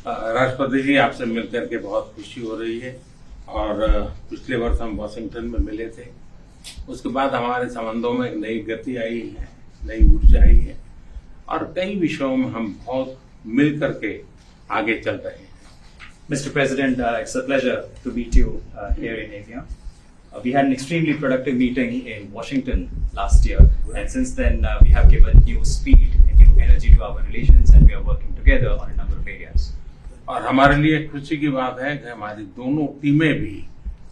राष्ट्रपति जी, आपसे मिलकर के बहुत खुशी हो रही है और पिछले वर्ष हम वाशिंगटन में मिले थे। उसके बाद हमारे संबंधों में एक नई गति आई है, नई ऊर्जा आई है और कई विषयों में हम बहुत मिल करके आगे चल रहे हैं। Mr. President, it's a pleasure to meet you here in India. We had an extremely productive meeting in Washington last year, and since then we have given new speed and new energy to our relations, and we are working together on a number of areas. और हमारे लिए खुशी की बात है कि हमारी दोनों टीमें भी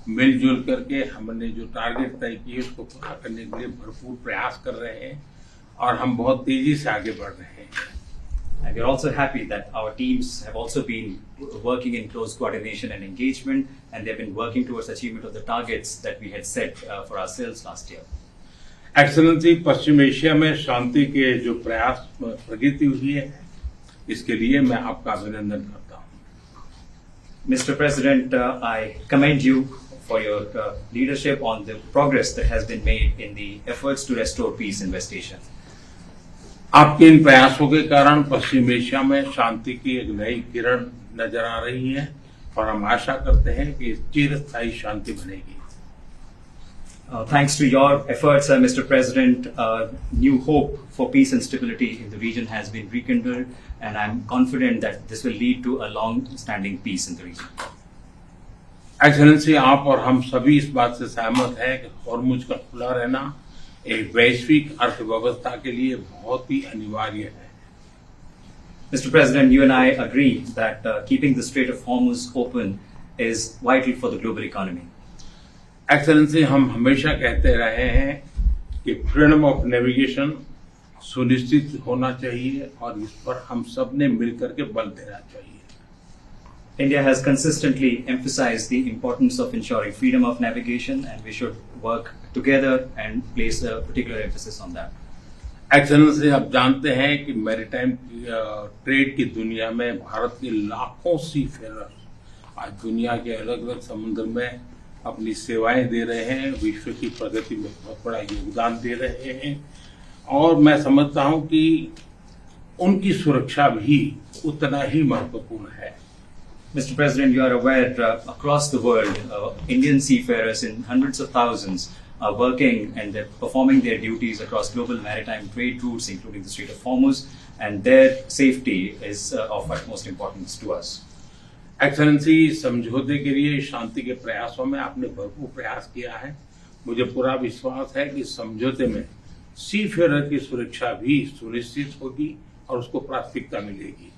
मिलजुल करके हमने जो टारगेट तय किए उसको पूरा करने के लिए भरपूर प्रयास कर रहे हैं और हम बहुत तेजी से आगे बढ़ रहे हैं। And we are also happy that our teams have also been working in close coordination and engagement, and they have been working towards achievement of the targets that we had set for ourselves last year. Excellency, Paschim Asia में शांति के जो प्रयास प्रगति हुई है, इसके लिए मैं आपका अभिनंदन करता हूं। Mr. President, I commend you for your leadership on the progress that has been made in the efforts to restore peace in West Asia. आपके इन प्रयासों के कारण पश्चिम एशिया में शांति की एक नई किरण नजर आ रही है और हम आशा करते हैं कि चिरस्थायी शांति बनेगी। Thanks to your efforts, Mr. President, new hope for peace and stability in the region has been rekindled, and I'm confident that this will lead to a long-standing peace in the region. Excellency, आप और हम सभी इस बात से सहमत हैं कि हॉर्मुज का खुला रहना एक वैश्विक अर्थव्यवस्था के लिए बहुत ही अनिवार्य है। Mr. President, you and I agree that keeping the Strait of Hormuz open is vital for the global economy. Excellency, हम हमेशा कहते रहे हैं कि फ्रीडम ऑफ नेविगेशन सुनिश्चित होना चाहिए और इस पर हम सब ने मिलकर के बल देना चाहिए। India has consistently emphasized the importance of ensuring freedom of navigation, and we should work together and place a particular emphasis on that. Excellency, आप जानते हैं कि मैरिटाइम ट्रेड की दुनिया में भारत के लाखों सी फेरर आज दुनिया के अलग अलग समुद्र में अपनी सेवाएं दे रहे हैं, विश्व की प्रगति में बहुत बड़ा योगदान दे रहे हैं और मैं समझता हूं कि उनकी सुरक्षा भी उतना ही महत्वपूर्ण है। Mr. President, you are aware across the world, Indian seafarers in hundreds of thousands are working and they're performing their duties across global maritime trade routes, including the Strait of Hormuz, and their safety is of utmost importance to us. Excellency, समझौते के लिए शांति के प्रयासों में आपने भरपूर प्रयास किया है। मुझे पूरा विश्वास है कि समझौते में सीफेरर की सुरक्षा भी सुनिश्चित होगी और उसको प्राथमिकता मिलेगी।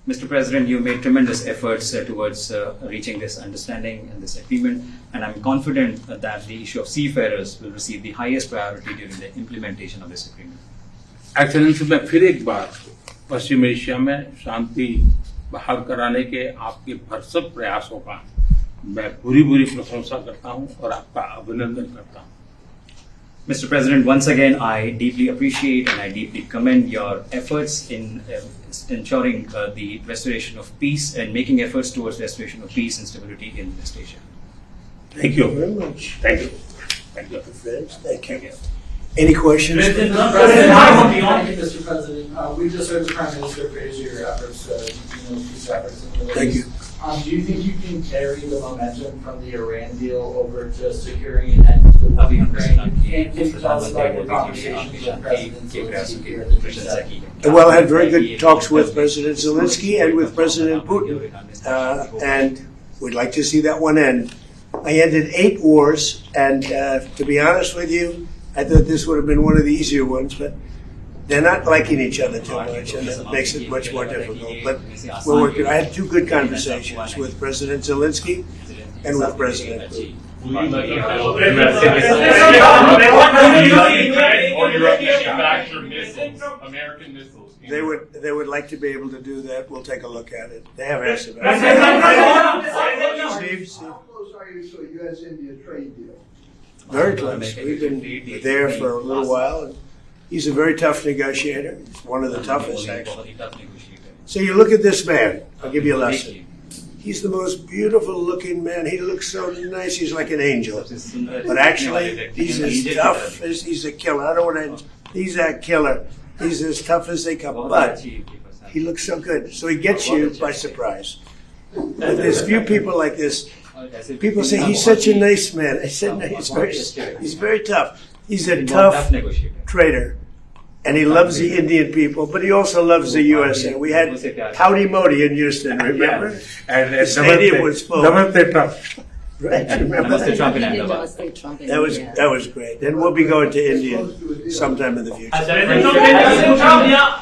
Mr. President, you made tremendous efforts towards reaching this understanding and this agreement, and I'm confident that the issue of seafarers will receive the highest priority during the implementation of this agreement. Excellency, मैं फिर एक बार पश्चिम Asia में शांति बहाल कराने के आपके भरसक प्रयासों का मैं पूरी प्रशंसा करता हूं और आपका अभिनंदन करता हूं। Mr. President, once again, I deeply appreciate and I deeply commend your efforts in ensuring the restoration of peace and making efforts towards restoration of peace and stability in West Asia. Thank you very much. Thank you. Thank you. Friends, thank you. Any questions? Mr. President, we just heard the Prime Minister praise your efforts, peace efforts in the Middle Thank East. you. Do you think you can carry the momentum from the Iran deal over to securing an end to the war in Ukraine? And can you tell us about your conversations with President Zelensky here at the G7? Well, I had very good talks with President Zelensky and with President Putin, and we'd like to see that one end. I ended 8 wars, and to be honest with you, I thought this would have been one of the easier ones, but they're not liking each other too much, and it makes it much more difficult. But we're working. I had 2 good conversations with President Zelensky and with President Putin. Or Europe manufacture missiles, American missiles. They would like to be able to do that. We'll take a look at it. They have asked about it. Steve. How close are you to a U.S.-India trade deal? Very close. We've been there for a little while. And he's a very tough negotiator. He's one of the toughest, actually. So you look at this man. I'll give you a lesson. He's the most beautiful-looking man. He looks so nice. He's like an angel. But actually, he's as tough as he's a killer. I don't want to. He's a killer. He's as tough as they come. But He looks so good. So he gets you by surprise. But there's few people like this. People say he's such a nice man. I said no, he's very tough. He's a tough trader. And he loves the Indian people, but he also loves the USA. We had Howdy Modi in Houston, remember? And The stadium was full. Namaste Trump. Right, remember Namaste that? Trump in Ahmedabad. That was great. And we'll be going to India sometime in the future.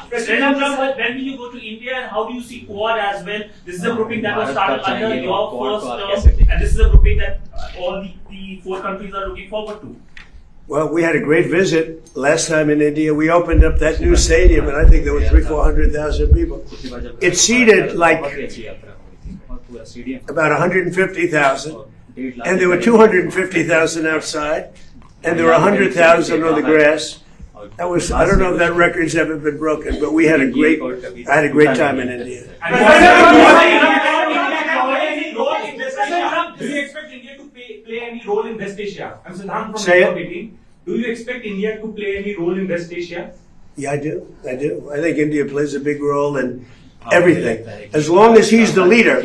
President Trump, when will you go to India and how do you see Quad as well? This is a grouping that was started under your first term, and this is a grouping that all the four countries are looking forward to. Well, we had a great visit last time in India. We opened up that new stadium, and I think there were 300,000-400,000 people. It seated like about 150,000, and there were 250,000 outside, and there were 100,000 on the grass. That was, I don't know if that record's ever been broken, but I had a great time in India. Do you expect India to play any role in West Asia? I'm Siddhant from Say it. meeting. Do you expect India to play any role in West Asia? Yeah, I do. I think India plays a big role in everything. As long as he's the leader,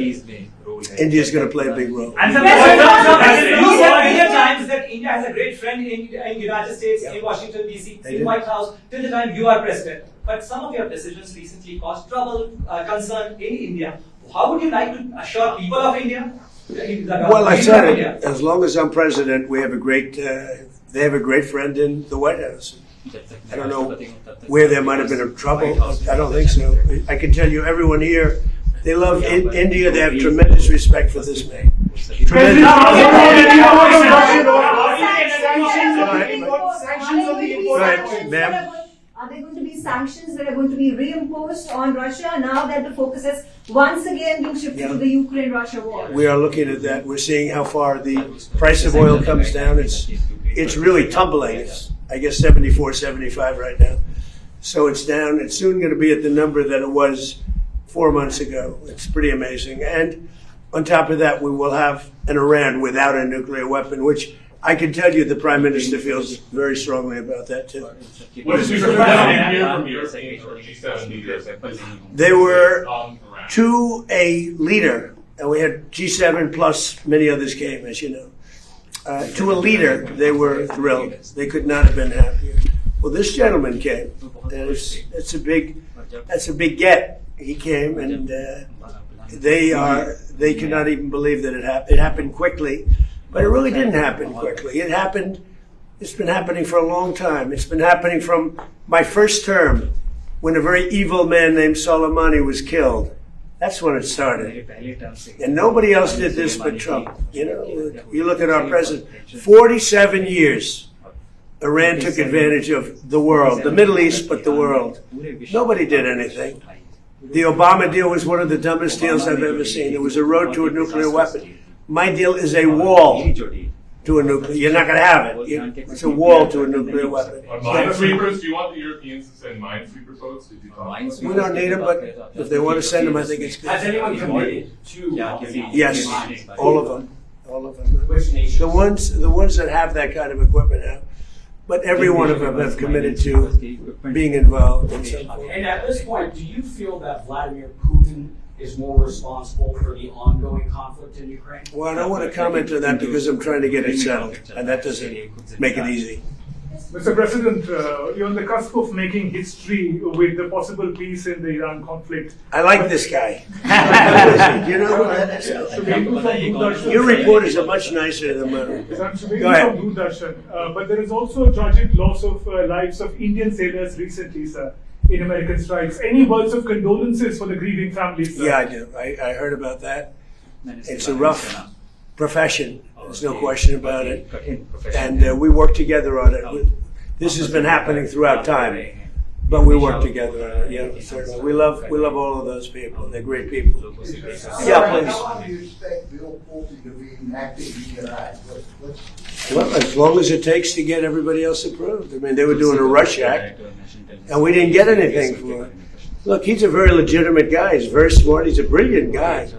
India's going to play a big role. And you said many times that India has a great friend in United States, in Washington DC, They in do. White House, till the time you are president. But some of your decisions recently caused trouble, concern in India. How would you like to assure people of India? Well, I said it. As long as I'm president, we have a great. They have a great friend in the White House. I don't know where there might have been a trouble. I don't think so. I can tell you, everyone here, they love India. They have tremendous respect for this man. Tremendous. Right, ma'am. Are there going to be sanctions that are going to be reimposed on Russia now that the focus has once again been shifted to the Ukraine-Russia war? We are looking at that. We're seeing how far the price of oil comes down. It's really tumbling. It's, I guess, 74, 75 right now. So it's down. It's soon going to be at the number that it was 4 months ago. It's pretty amazing. And on top of that, we will have an Iran without a nuclear weapon, which I can tell you the Prime Minister feels very strongly about that too. What is your from your G7 leaders? They were Iran. to a leader, and we had G7 plus many others came, as you know. To a leader, they were thrilled. They could not have been happier. Well, this gentleman came, and that's a big get. He came, and they could not even believe that it happened. It happened quickly, but it really didn't happen quickly. It's been happening for a long time. It's been happening from my first term, when a very evil man named Soleimani was killed. That's when it started. And nobody else did this but Trump. You know, you look at our president, 47 years, Iran took advantage of the world, the Middle East, but the world. Nobody did anything. The Obama deal was one of the dumbest deals I've ever seen. It was a road to a nuclear weapon. My deal is a wall to a nuclear. You're not going to have it. It's a wall to a nuclear weapon. On minesweepers, do you want the Europeans to send minesweeper boats? Did you talk about We don't need them, but if they want to send them, I think it's Has good. anyone committed to Yes, all of them. All of them. Which nations? The ones that have that kind of equipment have. But every one of them have committed to being involved in some form. And at this point, do you feel that Vladimir Putin is more responsible for the ongoing conflict in Ukraine? Well, I don't want to comment on that because I'm trying to get it settled, and that doesn't make it easy. Mr. President, you're on the cusp of making history with the possible peace in the Iran conflict. I like this guy. You know, your reporters are much nicer than mine. Go ahead. But there is also tragic loss of lives of Indian sailors recently, sir, in American strikes. Any words of condolences for the grieving families, sir? Yeah, I do. I heard about that. It's a rough profession. There's no question about it. And we work together on it. This has been happening throughout time, but we work together on it. Yeah, certainly. We love all of those people. They're great people. Yeah, please. How do you expect Bill Pullman to be enacted in Iraq? Well, as long as it takes to get everybody else approved. I mean, they were doing a Rush Act, and we didn't get anything for it. Look, he's a very legitimate guy. He's very smart. He's a brilliant guy.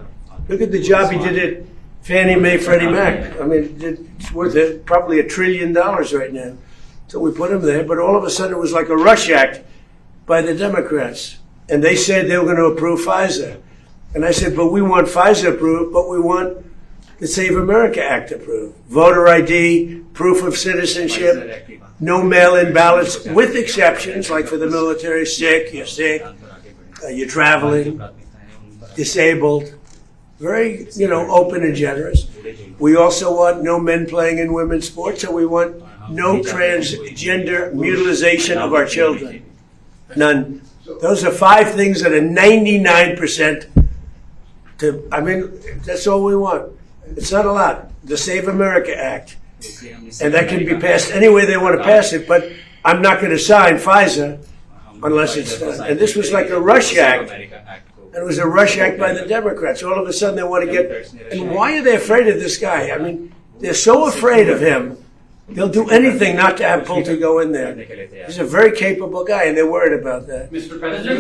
Look at the job he did at Fannie Mae, Freddie Mac. I mean, it's worth probably $1 trillion right now. So we put him there, but all of a sudden it was like a Rush Act by the Democrats. and they said they were going to approve FISA. And I said, but we want FISA approved, but we want the Save America Act approved. Voter ID, proof of citizenship, no mail-in ballots, with exceptions, like for the military, you're sick, you're traveling, disabled. Very, open and generous. We also want no men playing in women's sports, and we want no transgender mutilization of our children. None. Those are 5 things that are 99% that's all we want. It's not a lot. The Save America Act. And that can be passed any way they want to pass it, but I'm not going to sign FISA unless it's done. And this was like a rush act. And it was a rush act by the Democrats. All of a sudden they want to get... And why are they afraid of this guy? I mean, they're so afraid of him, they'll do anything not to have Pulte go in there. He's a very capable guy, and they're worried about that. Mr. President,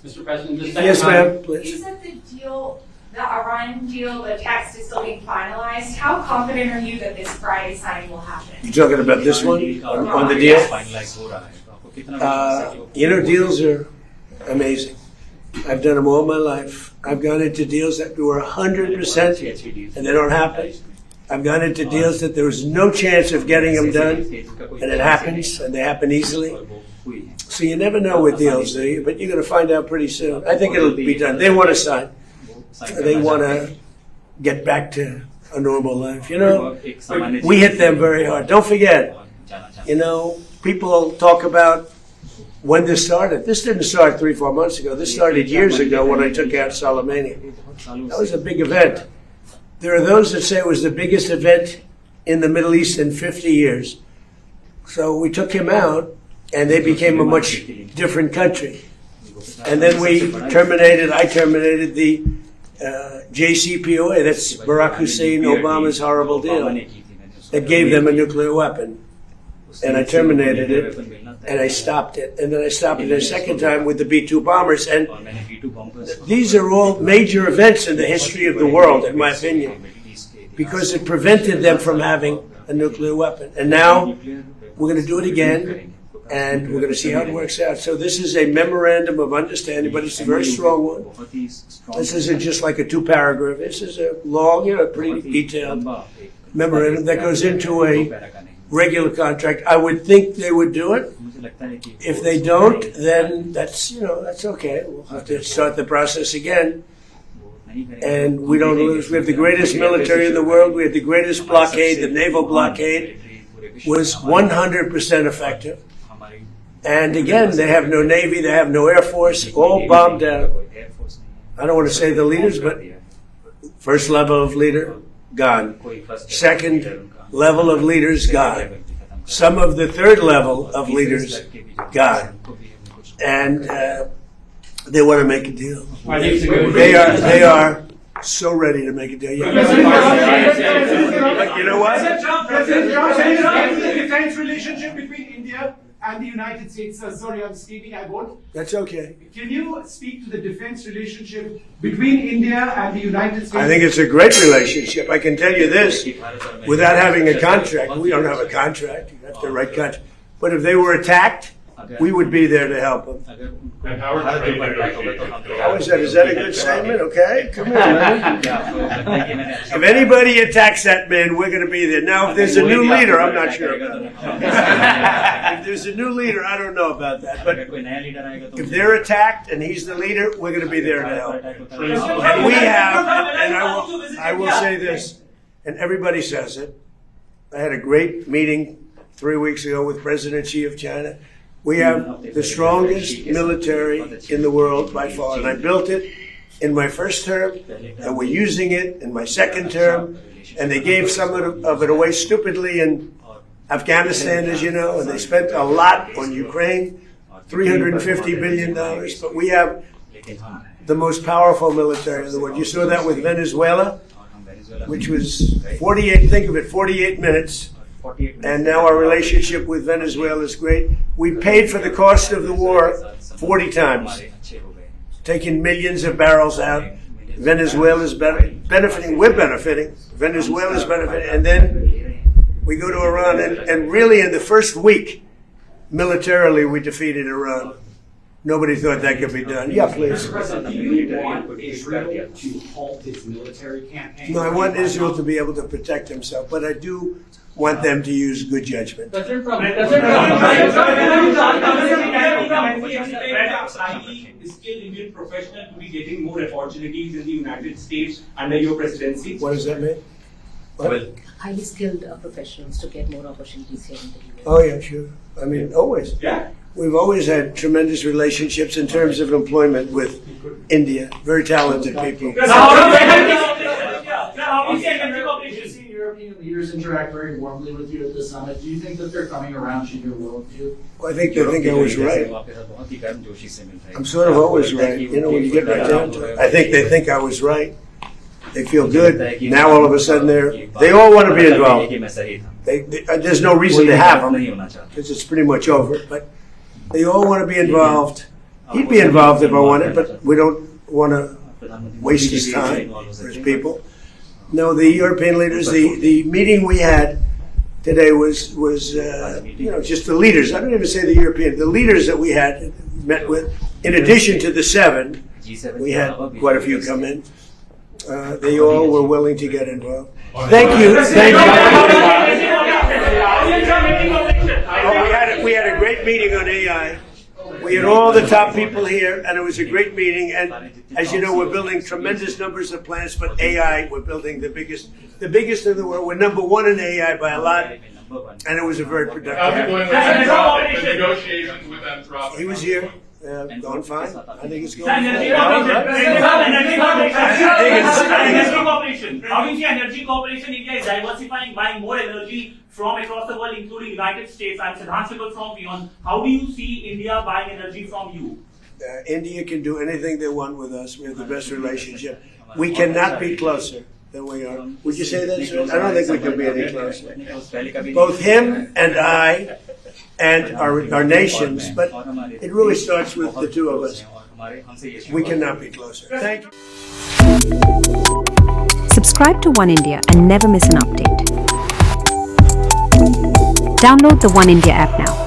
Mr. President, just yes, ma'am, please. You said the Iran deal, the text is still being finalized. How confident are you that this Friday signing will happen? You talking about this one on the deal? Deals are amazing. I've done them all my life. I've gone into deals that were 100% and they don't happen. I've gone into deals that there was no chance of getting them done, and it happens, and they happen easily. So you never know with deals, do you? But you're going to find out pretty soon. I think it'll be done. They want to sign. They want to get back to a normal life. We hit them very hard. Don't forget, people talk about when this started. This didn't start 3-4 months ago. This started years ago when I took out Soleimani. That was a big event. There are those that say it was the biggest event in the Middle East in 50 years. So we took him out, and they became a much different country. And then I terminated the JCPOA, that's Barack Hussein Obama's horrible deal, that gave them a nuclear weapon. And I terminated it, and I stopped it. And then I stopped it a second time with the B-2 bombers. And these are all major events in the history of the world, in my opinion, because it prevented them from having a nuclear weapon. And now we're going to do it again, and we're going to see how it works out. So this is a memorandum of understanding, but it's a very strong one. This isn't just like a 2-paragraph. This is a long, pretty detailed memorandum that goes into a regular contract. I would think they would do it. If they don't, then that's okay. We'll have to start the process again. And we don't lose. We have the greatest military in the world. We have the greatest blockade. The naval blockade was 100% effective. And again, they have no Navy, they have no Air Force, all bombed out. I don't want to say the leaders, but first level of leader, gone. Second level of leaders, gone. Some of the third level of leaders, gone. And they want to make a deal. They are so ready to make a deal. You know what? President Trump, the defense relationship between India and the United States. Sorry, I'm speaking, I won't. That's okay. Can you speak to the defense relationship between India and the United States? I think it's a great relationship. I can tell you this, without having a contract. We don't have a contract. You have to write contract. But if they were attacked, we would be there to help them. And how are trade negotiations? How is that? Is that a good statement? Okay, come here, man. If anybody attacks that man, we're going to be there. Now, if there's a new leader, I'm not sure about that. If there's a new leader, I don't know about that. But if they're attacked and he's the leader, we're going to be there to help. And we have, and I will say this, and everybody says it. I had a great meeting 3 weeks ago with President Xi of China. We have the strongest military in the world by far, and I built it in my first term, and we're using it in my second term, and they gave some of it away stupidly in Afghanistan, as you know, and they spent a lot on Ukraine, $350 billion, but we have the most powerful military in the world. You saw that with Venezuela, which was 48 minutes. And now our relationship with Venezuela is great. We paid for the cost of the war 40 times, taking millions of barrels out. Venezuela's benefiting. We're benefiting. Venezuela's benefiting. And then we go to Iran. And really in the first week, militarily, we defeated Iran. Nobody thought that could be done. Yeah, please. Mr. President, do you want Israel to halt its military campaign? No, I want Israel to be able to protect himself, but I do want them to use good judgment. Skilled Indian professional to be getting more opportunities in the United States under your presidency? What does that mean? Well, Highly skilled professionals to get more opportunities here in the US. Oh, yeah, sure. I mean, always. Yeah. We've always had tremendous relationships in terms of employment with India. Very talented people. We've seen European leaders interact very warmly with you at the summit. Do you think that they're coming around to your worldview? Well, I think they think I was right. I'm sort of always right. You know, when you get right down to it. I think they think I was right. They feel good. Now all of a sudden they all want to be involved. There's no reason to have them because it's pretty much over. But they all want to be involved. He'd be involved if I wanted, but we don't want to waste his time or his people. No, the European leaders, the meeting we had today was just the leaders. I don't even say the European, the leaders that we had met with. In addition to the 7, we had quite a few come in. They all were willing to get involved. Thank you. We had a great meeting on AI. We had all the top people here, and it was a great meeting. And as you know, we're building tremendous numbers of plants, but AI, we're building the biggest in the world. We're number 1 in AI by a lot, and it was a very productive. How's it going with Anthropic? The negotiations with Anthropic? He was here. Going fine. I think it's going Energy fine. cooperation. How do you see energy cooperation? India is diversifying, buying more energy from across the world, including United States and Siddharth from beyond. How do you see India buying energy from you? India can do anything they want with us. We have the best relationship. We cannot be closer than we are. Would you say that, sir? I don't think we can be any closer. Both him and I and our nations, but it really starts with the two of us. We cannot be closer. Thank you. Subscribe to One India and never miss an update. Download the One India app now.